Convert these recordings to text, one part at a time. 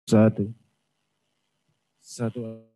Satu. Satu.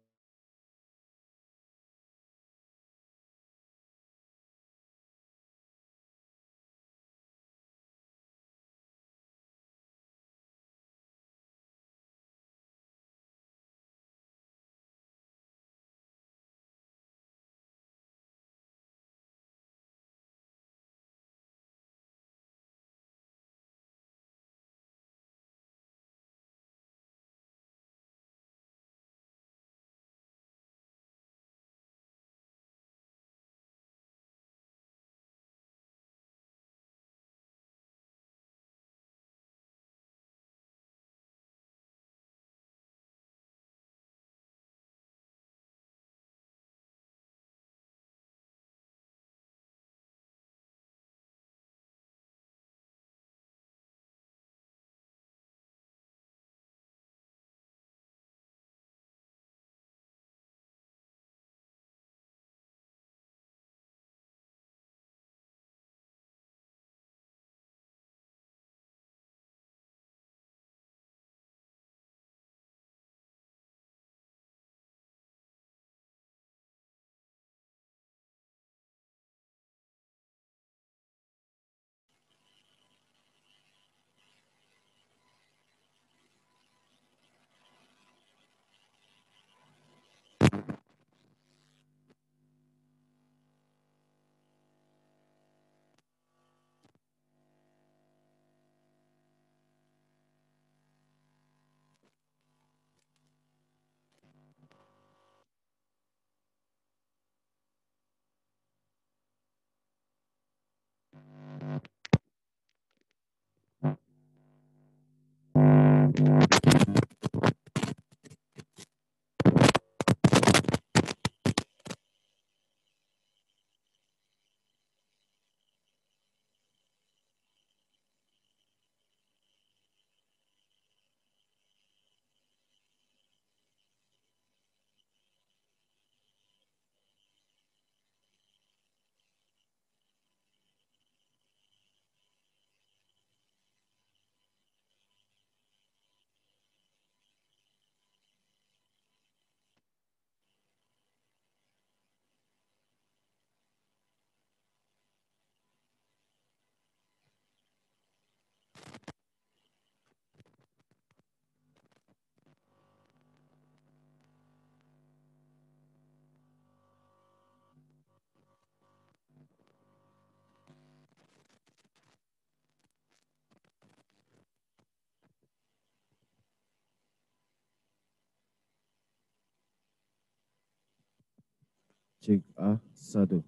Cek A. Satu.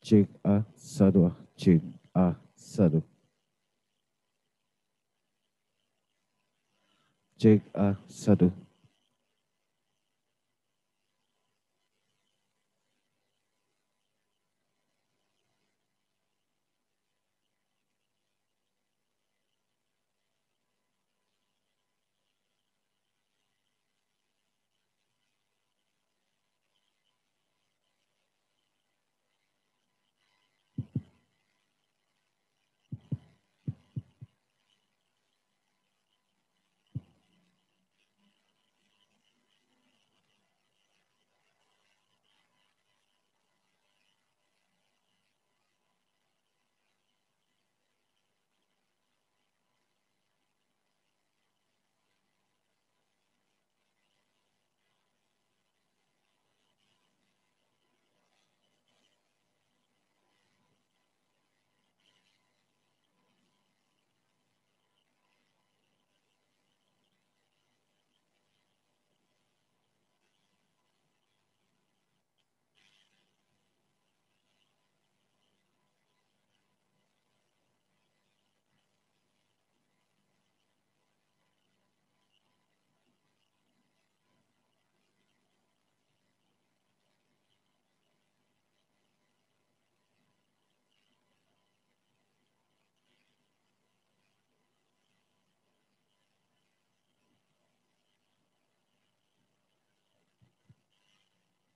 Cek A. Satu. Cek A. Satu. Cek A. Satu.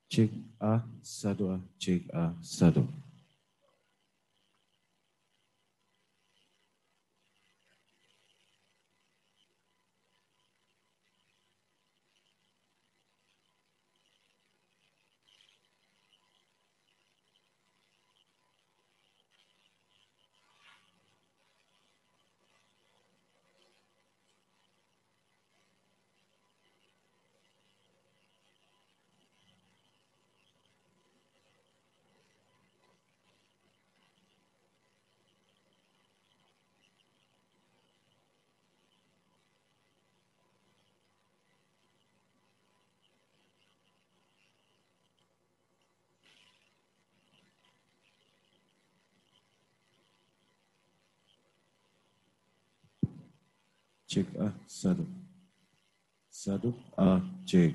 Cek A. Satu. Cek A. Satu. cek satu satu cek.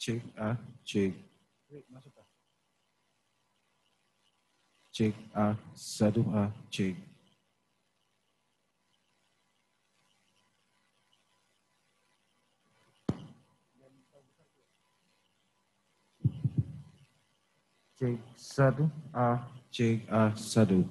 cek cek. Cek satu cek. Cek satu cek satu.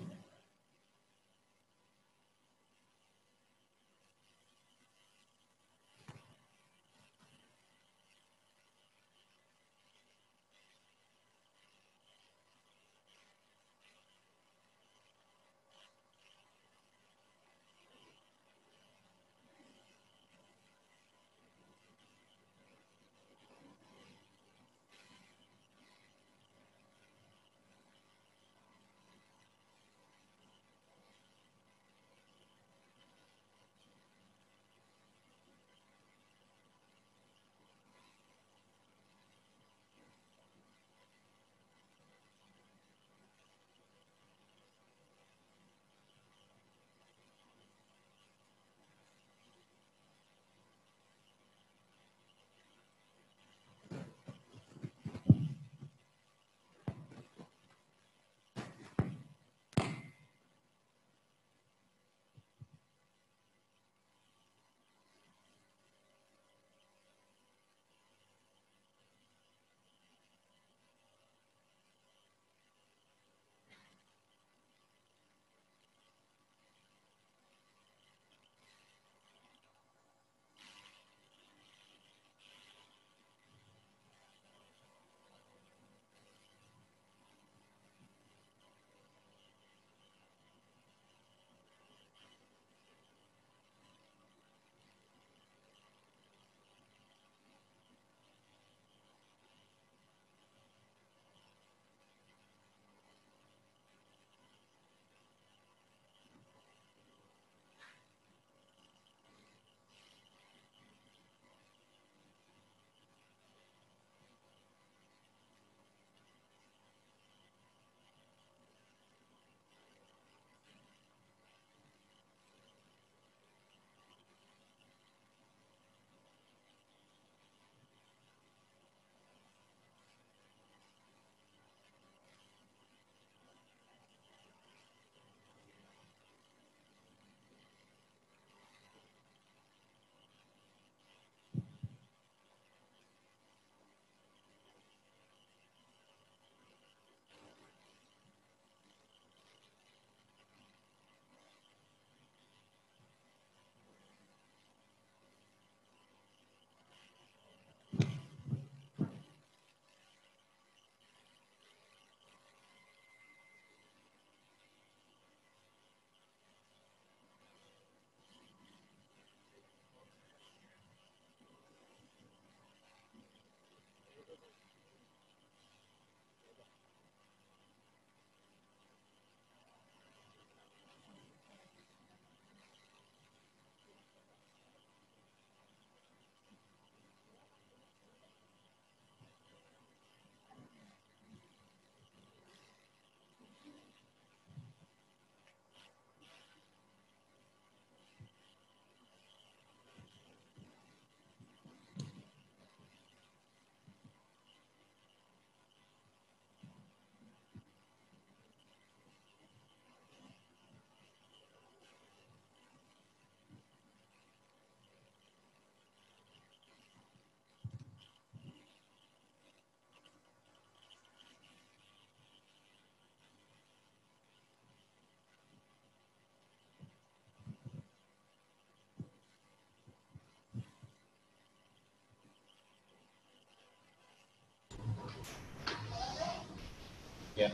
Ya.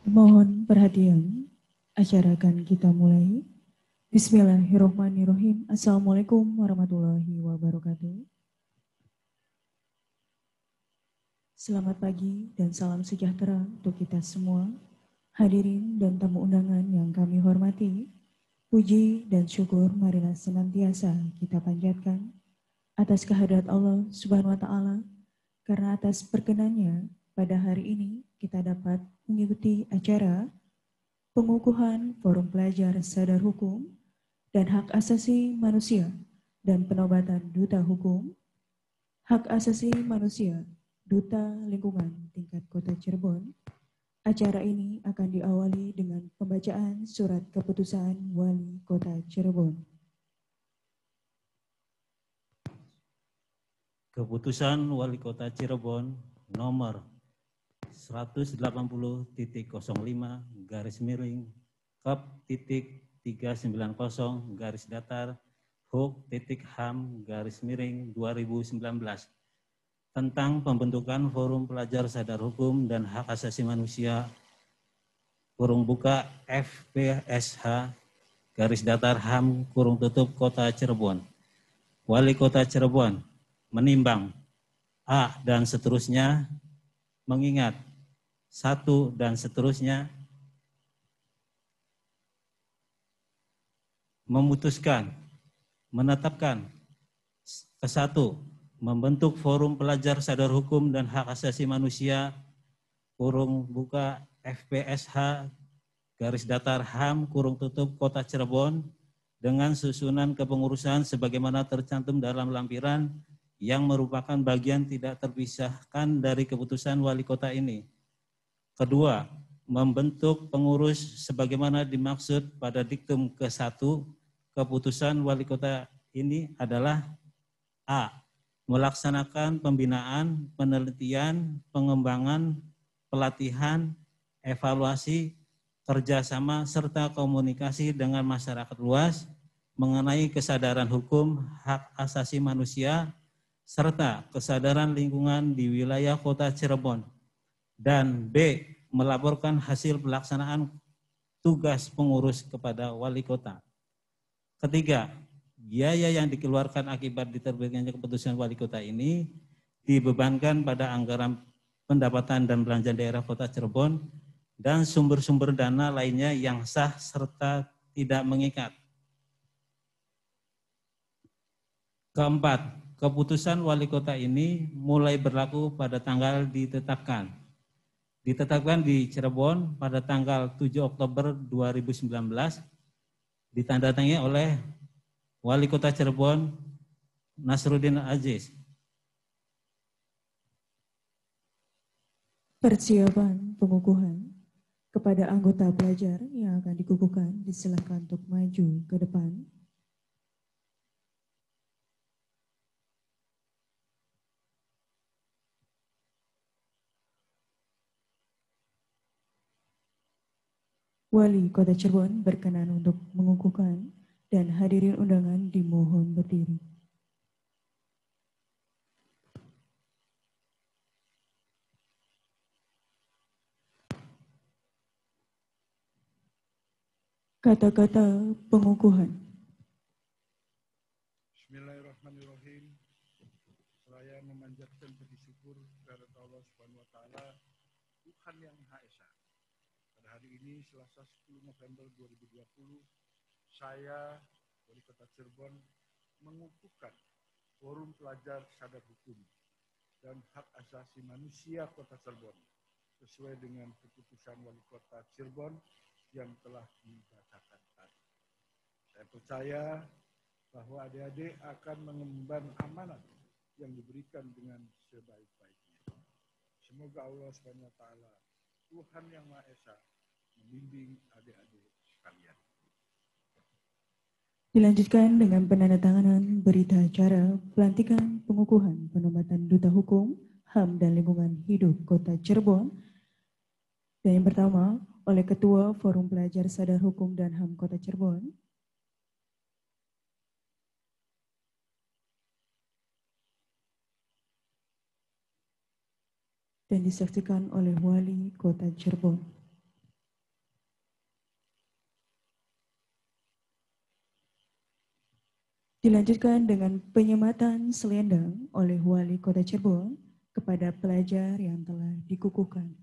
Mohon perhatian, acara akan kita mulai. Bismillahirrahmanirrahim. Assalamualaikum warahmatullahi wabarakatuh. Selamat pagi dan salam sejahtera untuk kita semua. Hadirin dan tamu undangan yang kami hormati, puji dan syukur marilah senantiasa kita panjatkan atas kehadirat Allah Subhanahu wa Ta'ala, karena atas perkenannya pada hari ini kita dapat mengikuti acara pengukuhan Forum Pelajar Sadar Hukum dan Hak Asasi Manusia dan Penobatan Duta Hukum, Hak Asasi Manusia, Duta Lingkungan tingkat Kota Cirebon. Acara ini akan diawali dengan pembacaan surat keputusan Wali Kota Cirebon. Keputusan Wali Kota Cirebon nomor 180.05 garis miring Kep.390 garis datar Huk.Ham garis miring 2019 tentang pembentukan Forum Pelajar Sadar Hukum dan Hak Asasi Manusia kurung buka FPSH garis datar HAM kurung tutup Kota Cirebon. Wali Kota Cirebon menimbang A dan seterusnya, mengingat 1 dan seterusnya, memutuskan, menetapkan ke-1, membentuk Forum Pelajar Sadar Hukum dan Hak Asasi Manusia kurung buka FPSH garis datar HAM kurung tutup Kota Cirebon dengan susunan kepengurusan sebagaimana tercantum dalam lampiran yang merupakan bagian tidak terpisahkan dari keputusan wali kota ini. Kedua, membentuk pengurus sebagaimana dimaksud pada diktum ke-1 keputusan wali kota ini adalah A. Melaksanakan pembinaan, penelitian, pengembangan, pelatihan, evaluasi, kerjasama, serta komunikasi dengan masyarakat luas mengenai kesadaran hukum, hak asasi manusia, serta kesadaran lingkungan di wilayah Kota Cirebon. Dan B. Melaporkan hasil pelaksanaan tugas pengurus kepada wali kota. Ketiga, biaya yang dikeluarkan akibat diterbitkannya keputusan wali kota ini dibebankan pada anggaran pendapatan dan belanja daerah Kota Cirebon dan sumber-sumber dana lainnya yang sah serta tidak mengikat. Keempat, keputusan wali kota ini mulai berlaku pada tanggal ditetapkan. Ditetapkan di Cirebon pada tanggal 7 Oktober 2019, ditandatangani oleh Wali Kota Cirebon Nasruddin Aziz. Persiapan pengukuhan kepada anggota pelajar yang akan dikukuhkan disilakan untuk maju ke depan. Wali Kota Cirebon berkenan untuk mengukuhkan dan hadirin undangan dimohon berdiri. Kata-kata pengukuhan. Bismillahirrahmanirrahim. Saya memanjatkan puji syukur kepada Allah Subhanahu wa taala, Tuhan yang Maha Esa. Pada hari ini Selasa 10 November 2020, saya Wali Kota Cirebon mengukuhkan Forum Pelajar Sadar Hukum dan Hak Asasi Manusia Kota Cirebon sesuai dengan keputusan Wali Kota Cirebon yang telah dibacakan tadi. Saya percaya bahwa adik-adik akan mengemban amanat yang diberikan dengan sebaik-baiknya. Semoga Allah SWT, Tuhan yang Maha Esa, membimbing adik-adik sekalian. Dilanjutkan dengan penandatanganan berita acara pelantikan pengukuhan penobatan Duta Hukum, HAM dan Lingkungan Hidup Kota Cirebon. Dan yang pertama oleh Ketua Forum Pelajar Sadar Hukum dan HAM Kota Cirebon, dan disaksikan oleh Wali Kota Cirebon. Dilanjutkan dengan penyematan selendang oleh Wali Kota Cirebon kepada pelajar yang telah dikukuhkan.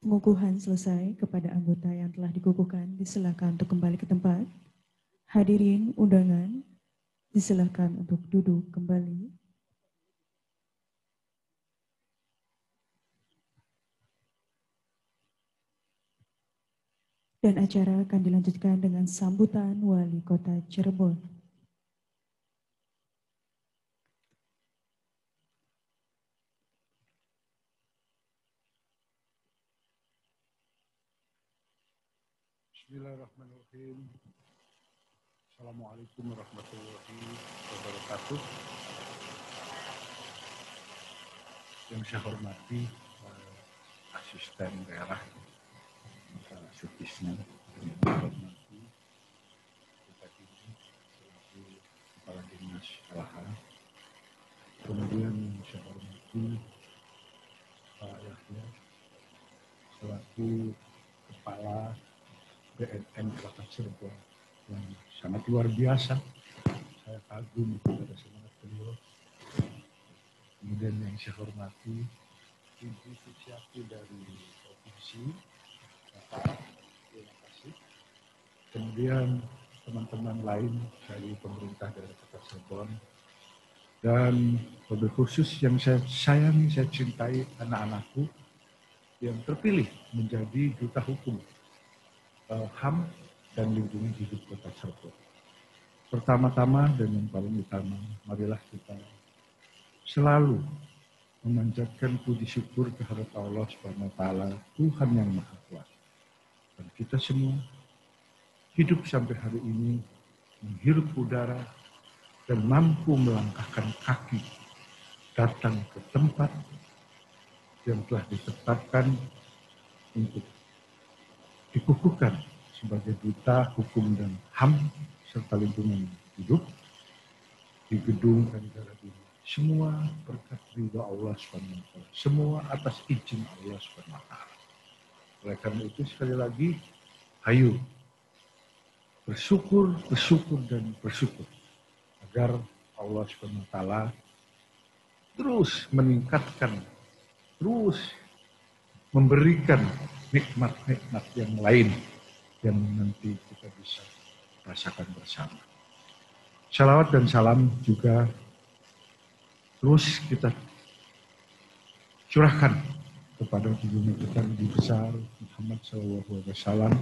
Pengukuhan selesai. Kepada anggota yang telah dikukuhkan, disilakan untuk kembali ke tempat. Hadirin undangan, disilakan untuk duduk kembali. Dan acara akan dilanjutkan dengan sambutan Wali Kota Cirebon. Bismillahirrahmanirrahim. Assalamualaikum warahmatullahi wabarakatuh. Yang saya hormati asisten daerah Sutisna, yang saya hormati Bupati selaku Kepala Dinas LH. Kemudian yang saya hormati Pak Yahya selaku Kepala BNN Kota Cirebon yang sangat luar biasa. Saya kagum kepada semangat beliau. Kemudian yang saya hormati Ibu Suciati dari Provinsi, Bapak, terima kasih. Kemudian teman-teman lain dari pemerintah dari Kota Cirebon, dan lebih khusus yang saya sayangi, saya cintai anak-anakku yang terpilih menjadi duta hukum HAM dan lingkungan hidup Kota Cirebon. Pertama-tama dan yang paling utama, marilah kita selalu memanjatkan puji syukur kehadirat Allah Subhanahu wa taala, Tuhan yang Maha Kuasa. Dan kita semua hidup sampai hari ini, menghirup udara dan mampu melangkahkan kaki datang ke tempat yang telah ditetapkan untuk dikukuhkan sebagai duta hukum dan HAM serta lingkungan hidup di gedung negara ini. Semua berkat ridha Allah SWT. Semua atas izin Allah SWT. Oleh karena itu sekali lagi, ayo bersyukur, dan bersyukur agar Allah SWT terus meningkatkan, terus memberikan nikmat-nikmat yang lain yang nanti kita bisa rasakan bersama. Salawat dan salam juga terus kita curahkan kepada junjungan kita Nabi besar Muhammad SAW,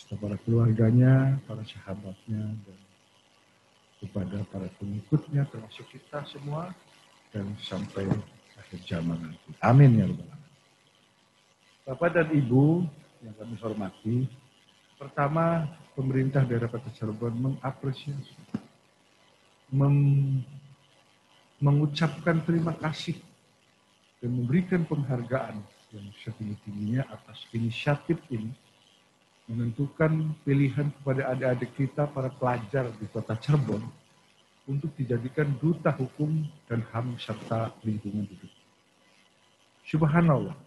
kepada keluarganya, para sahabatnya, dan kepada para pengikutnya, termasuk kita semua, dan sampai akhir zaman nanti. Amin ya rabbal alamin. Bapak dan Ibu yang kami hormati, pertama pemerintah daerah Kota Cirebon mengapresiasi, mengucapkan terima kasih dan memberikan penghargaan yang setinggi-tingginya atas inisiatif ini, menentukan pilihan kepada adik-adik kita, para pelajar di Kota Cirebon, untuk dijadikan duta hukum dan HAM serta lingkungan hidup. Subhanallah,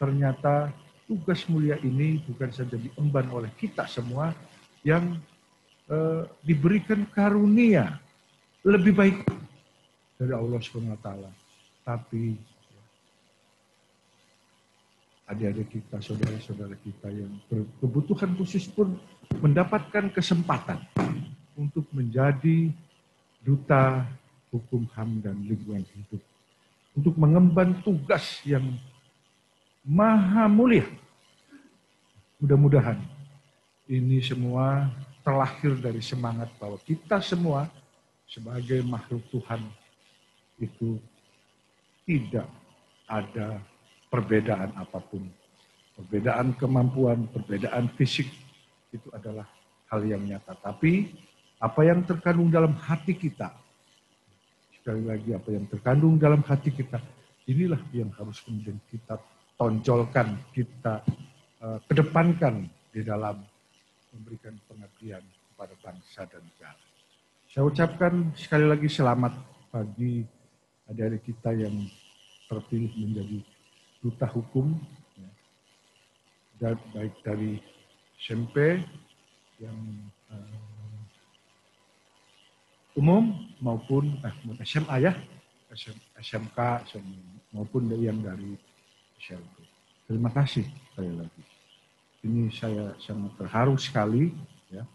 ternyata tugas mulia ini bukan saja diemban oleh kita semua yang diberikan karunia lebih baik dari Allah SWT, tapi adik-adik kita, saudara-saudara kita yang berkebutuhan khusus pun mendapatkan kesempatan untuk menjadi duta hukum HAM dan lingkungan hidup untuk mengemban tugas yang maha mulia. Mudah-mudahan ini semua terlahir dari semangat bahwa kita semua sebagai makhluk Tuhan itu tidak ada perbedaan apapun. Perbedaan kemampuan, perbedaan fisik itu adalah hal yang nyata. Tapi apa yang terkandung dalam hati kita, sekali lagi apa yang terkandung dalam hati kita, inilah yang harus kemudian kita tonjolkan, kita kedepankan di dalam memberikan pengabdian kepada bangsa dan negara. Saya ucapkan sekali lagi selamat bagi adik-adik kita yang terpilih menjadi duta hukum, baik dari SMP yang umum maupun SMA ya, SMK maupun yang dari SMP. Terima kasih sekali lagi. Ini saya sangat terharu sekali ya,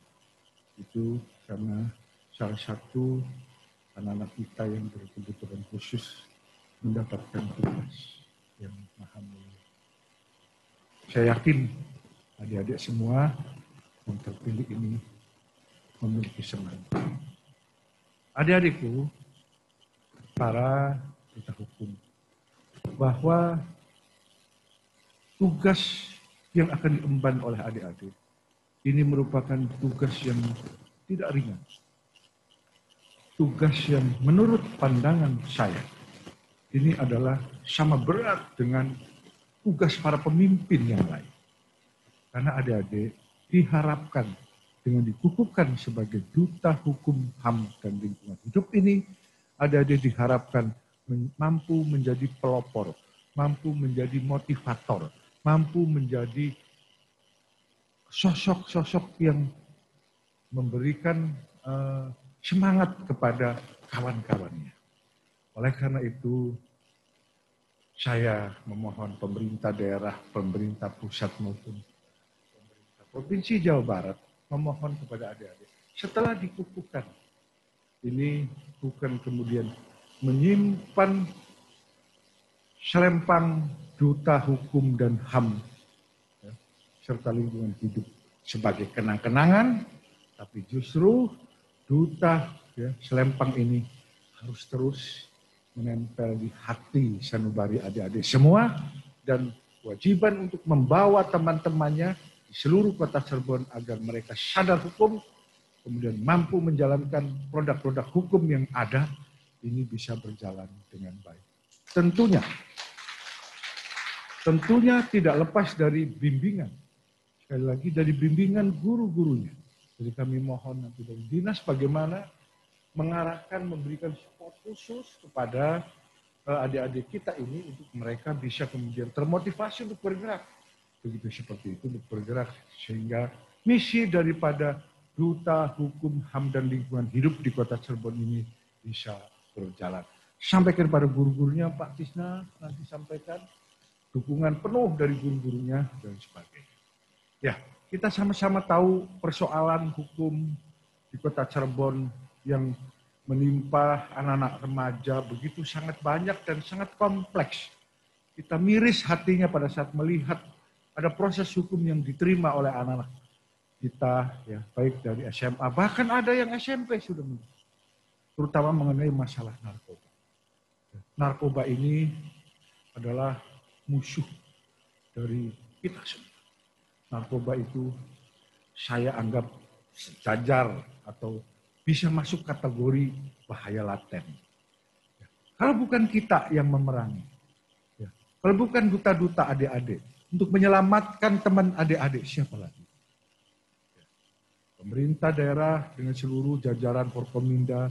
itu karena salah satu anak-anak kita yang berkebutuhan khusus mendapatkan tugas yang maha mulia. Saya yakin adik-adik semua yang terpilih ini memiliki semangat. Adik-adikku, para duta hukum, bahwa tugas yang akan diemban oleh adik-adik ini merupakan tugas yang tidak ringan. Tugas yang menurut pandangan saya ini adalah sama berat dengan tugas para pemimpin yang lain. Karena adik-adik diharapkan dengan dikukuhkan sebagai duta hukum, HAM, dan lingkungan hidup ini, adik-adik diharapkan mampu menjadi pelopor, mampu menjadi motivator, mampu menjadi sosok-sosok yang memberikan semangat kepada kawan-kawannya. Oleh karena itu, saya memohon pemerintah daerah, pemerintah pusat maupun pemerintah Provinsi Jawa Barat memohon kepada adik-adik. Setelah dikukuhkan, ini bukan kemudian menyimpan selempang duta hukum dan HAM ya, serta lingkungan hidup sebagai kenang-kenangan, tapi justru duta ya, selempang ini harus terus menempel di hati sanubari adik-adik semua dan kewajiban untuk membawa teman-temannya di seluruh kota Cirebon agar mereka sadar hukum, kemudian mampu menjalankan produk-produk hukum yang ada, ini bisa berjalan dengan baik. Tentunya tidak lepas dari bimbingan. Sekali lagi dari bimbingan guru-gurunya. Jadi kami mohon nanti dari dinas bagaimana mengarahkan, memberikan support khusus kepada adik-adik kita ini untuk mereka bisa kemudian termotivasi untuk bergerak. Begitu seperti itu untuk bergerak sehingga misi daripada duta hukum, HAM, dan lingkungan hidup di kota Cirebon ini bisa berjalan. Sampaikan kepada guru-gurunya, Pak Tisna nanti sampaikan dukungan penuh dari guru-gurunya dan sebagainya. Ya, kita sama-sama tahu persoalan hukum di kota Cirebon yang menimpa anak-anak remaja begitu sangat banyak dan sangat kompleks. Kita miris hatinya pada saat melihat ada proses hukum yang diterima oleh anak-anak kita, ya, baik dari SMA, bahkan ada yang SMP sudah menulis, terutama mengenai masalah narkoba. Narkoba ini adalah musuh dari kita semua. Narkoba itu saya anggap sejajar atau bisa masuk kategori bahaya laten. Kalau bukan kita yang memerangi, kalau bukan duta-duta adik-adik, untuk menyelamatkan teman adik-adik, siapa lagi? Pemerintah daerah dengan seluruh jajaran Forkominda,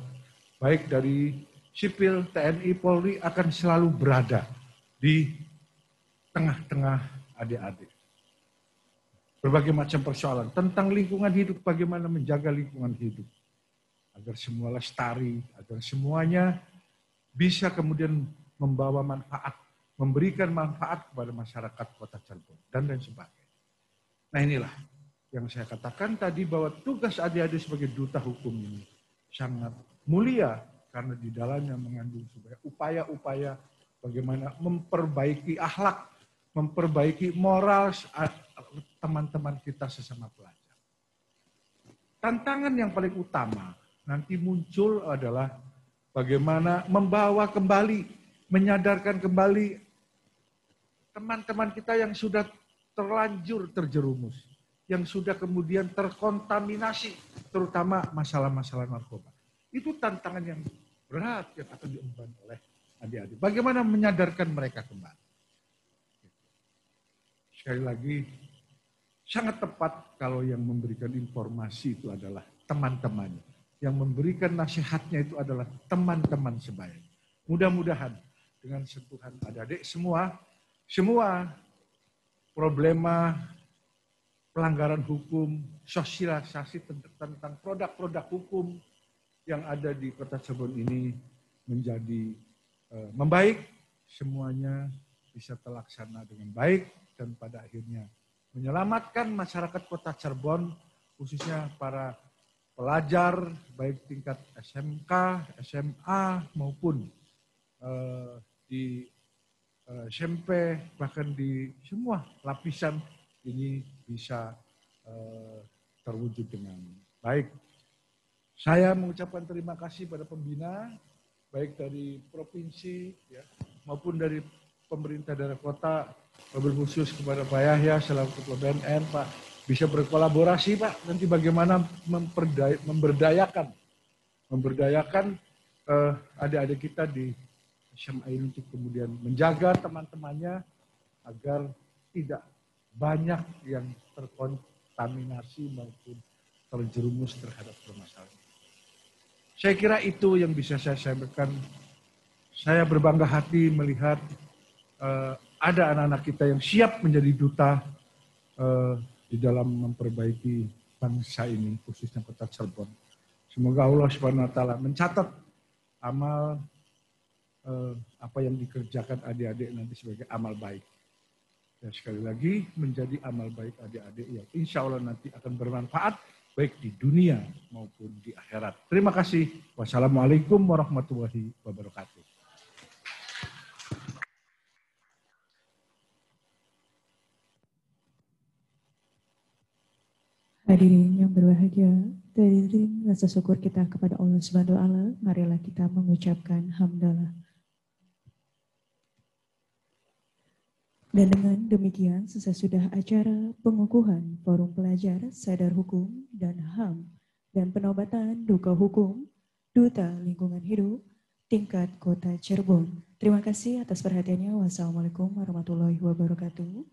baik dari sipil, TNI, Polri akan selalu berada di tengah-tengah adik-adik. Berbagai macam persoalan tentang lingkungan hidup, bagaimana menjaga lingkungan hidup. Agar semua lestari, agar semuanya bisa kemudian membawa manfaat, memberikan manfaat kepada masyarakat kota Cirebon, dan lain sebagainya. Nah inilah yang saya katakan tadi bahwa tugas adik-adik sebagai duta hukum ini sangat mulia, karena di dalamnya mengandung sebagai upaya-upaya bagaimana memperbaiki akhlak, memperbaiki moral teman-teman kita sesama pelajar. Tantangan yang paling utama nanti muncul adalah bagaimana membawa kembali, menyadarkan kembali teman-teman kita yang sudah terlanjur terjerumus, yang sudah kemudian terkontaminasi, terutama masalah-masalah narkoba. Itu tantangan yang berat yang akan diemban oleh adik-adik. Bagaimana menyadarkan mereka kembali. Sekali lagi, sangat tepat kalau yang memberikan informasi itu adalah teman-temannya. Yang memberikan nasihatnya itu adalah teman-teman sebaya. Mudah-mudahan dengan sentuhan adik-adik semua problema pelanggaran hukum, sosialisasi tentang produk-produk hukum yang ada di Kota Cirebon ini menjadi membaik, semuanya bisa terlaksana dengan baik dan pada akhirnya menyelamatkan masyarakat Kota Cirebon, khususnya para pelajar baik tingkat SMK, SMA maupun di SMP, bahkan di semua lapisan ini bisa terwujud dengan baik. Saya mengucapkan terima kasih pada pembina, baik dari provinsi ya, maupun dari pemerintah daerah kota, wabil khusus kepada Pak Yahya selaku Ketua BNN, Pak, bisa berkolaborasi Pak, nanti bagaimana memberdayakan adik-adik kita di SMA ini untuk kemudian menjaga teman-temannya agar tidak banyak yang terkontaminasi maupun terjerumus terhadap permasalahan. Saya kira itu yang bisa saya sampaikan. Saya berbangga hati melihat ada anak-anak kita yang siap menjadi duta di dalam memperbaiki bangsa ini, khususnya Kota Cirebon. Semoga Allah SWT mencatat amal apa yang dikerjakan adik-adik nanti sebagai amal baik. Dan sekali lagi menjadi amal baik adik-adik yang insya Allah nanti akan bermanfaat baik di dunia maupun di akhirat. Terima kasih. Wassalamualaikum warahmatullahi wabarakatuh. Hadirin yang berbahagia, dari rasa syukur kita kepada Allah Subhanahu wa Ta'ala, marilah kita mengucapkan hamdalah. Dan dengan demikian sesudah acara pengukuhan Forum Pelajar Sadar Hukum dan HAM dan penobatan duka hukum Duta Lingkungan Hidup tingkat Kota Cirebon. Terima kasih atas perhatiannya. Wassalamualaikum warahmatullahi wabarakatuh.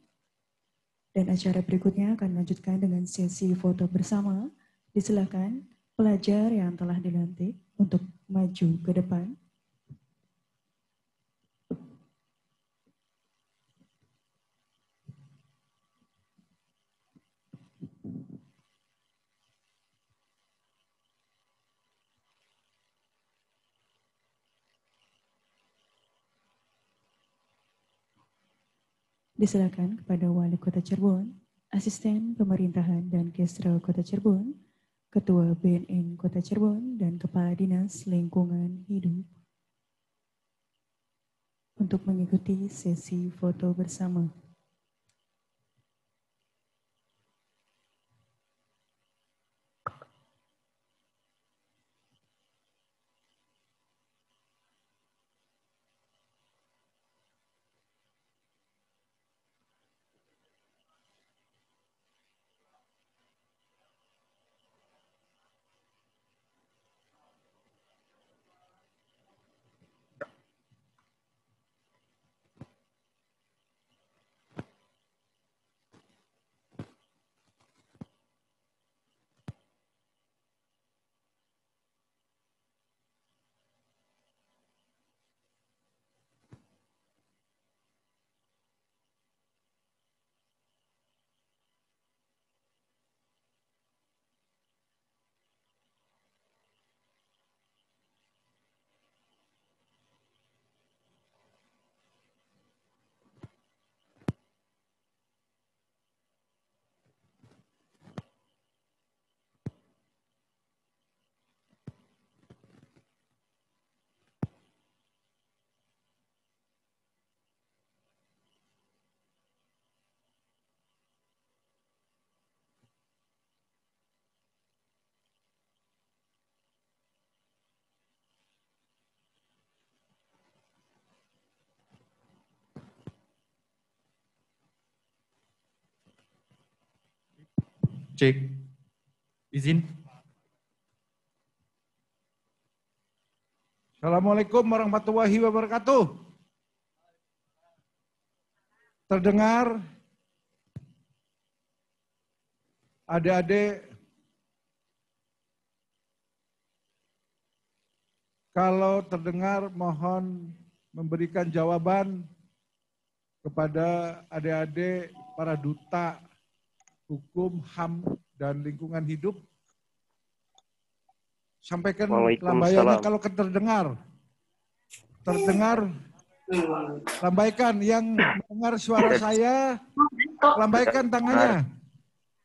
Dan acara berikutnya akan melanjutkan dengan sesi foto bersama. Disilakan pelajar yang telah dilantik untuk maju ke depan. Disilakan kepada Wali Kota Cirebon, Asisten Pemerintahan dan Kesra Kota Cirebon, Ketua BNN Kota Cirebon, dan Kepala Dinas Lingkungan Hidup untuk mengikuti sesi foto bersama. Cek. Izin. Assalamualaikum warahmatullahi wabarakatuh. Terdengar? Adik-adik, kalau terdengar mohon memberikan jawaban kepada adik-adik para duta hukum, HAM, dan lingkungan hidup. Sampaikan lambayannya kalau terdengar. Terdengar, lambaikan. Yang mendengar suara saya, lambaikan tangannya.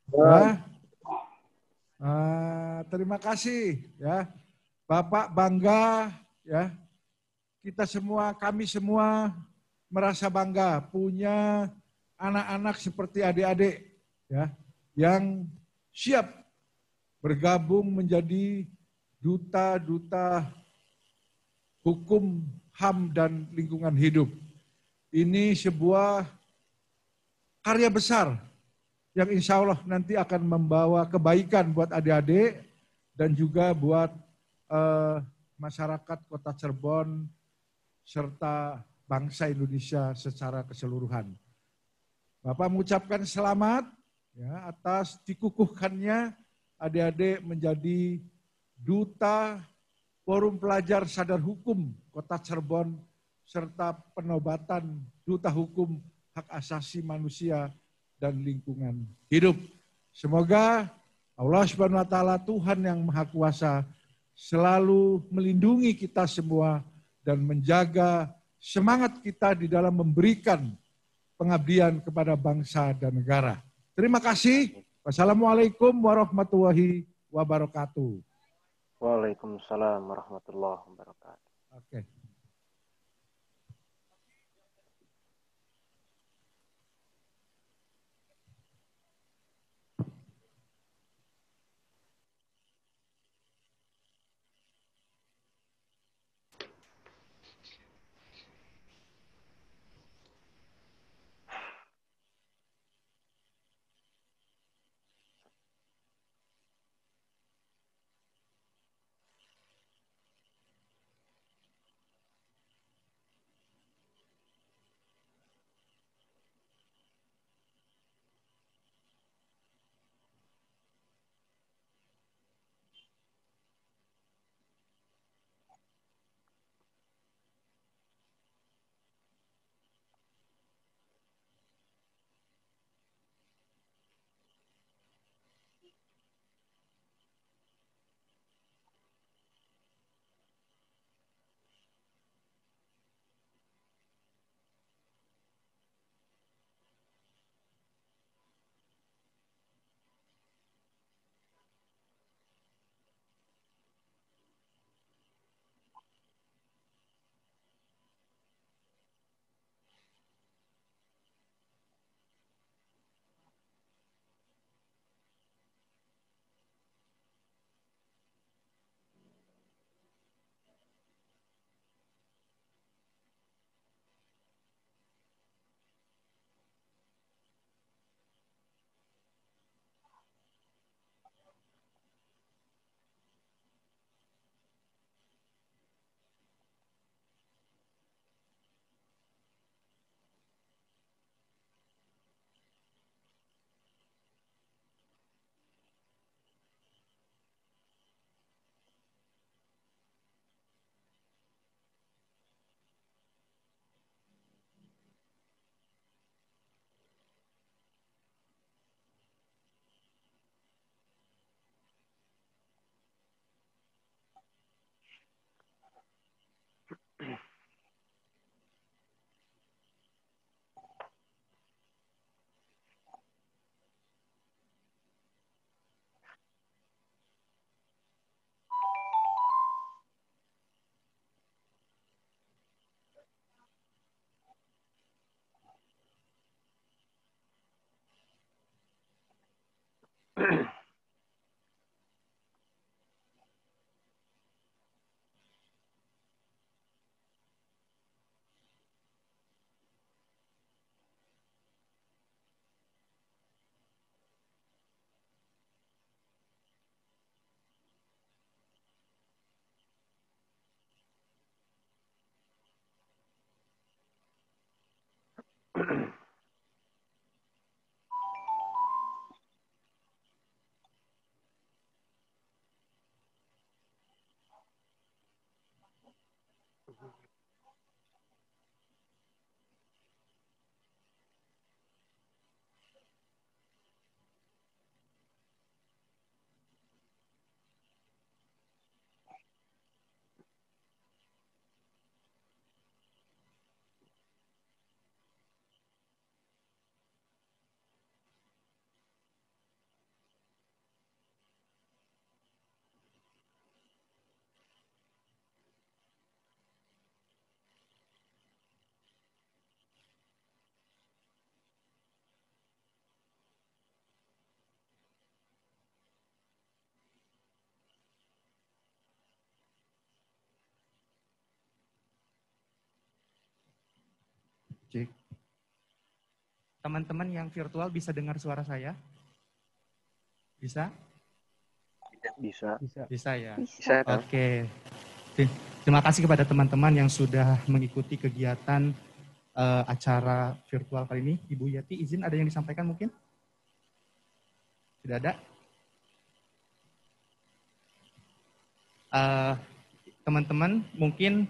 Ya. Terima kasih. Ya, Bapak bangga. Ya, kita semua, kami semua merasa bangga punya anak-anak seperti adik-adik, ya, yang siap bergabung menjadi duta-duta hukum, HAM, dan lingkungan hidup. Ini sebuah karya besar yang insya Allah nanti akan membawa kebaikan buat adik-adik dan juga buat masyarakat Kota Cirebon serta bangsa Indonesia secara keseluruhan. Bapak mengucapkan selamat ya, atas dikukuhkannya adik-adik menjadi duta Forum Pelajar Sadar Hukum Kota Cirebon serta penobatan duta hukum hak asasi manusia dan lingkungan hidup. Semoga Allah Subhanahu wa taala, Tuhan yang Maha Kuasa, selalu melindungi kita semua dan menjaga semangat kita di dalam memberikan pengabdian kepada bangsa dan negara. Terima kasih. Wassalamualaikum warahmatullahi wabarakatuh. Waalaikumsalam warahmatullahi wabarakatuh. Oke. Cek. Teman-teman yang virtual bisa dengar suara saya? Bisa? Bisa. Bisa ya? Bisa kan? Oke. Terima kasih kepada teman-teman yang sudah mengikuti kegiatan acara virtual kali ini. Ibu Yati, izin ada yang disampaikan mungkin? Tidak ada? Teman-teman, mungkin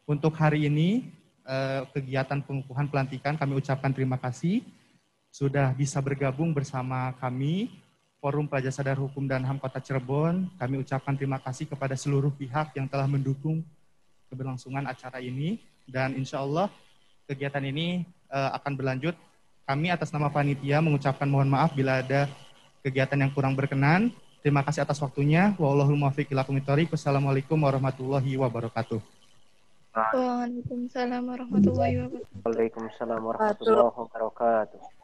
untuk hari ini kegiatan pengukuhan pelantikan kami ucapkan terima kasih sudah bisa bergabung bersama kami Forum Pelajar Sadar Hukum dan HAM Kota Cirebon. Kami ucapkan terima kasih kepada seluruh pihak yang telah mendukung keberlangsungan acara ini dan insya Allah kegiatan ini akan berlanjut. Kami atas nama panitia mengucapkan mohon maaf bila ada kegiatan yang kurang berkenan. Terima kasih atas waktunya. Wallahul muwaffiq ila aqwamit thoriq. Wassalamualaikum warahmatullahi wabarakatuh. Waalaikumsalam warahmatullahi wabarakatuh. Waalaikumsalam warahmatullahi wabarakatuh.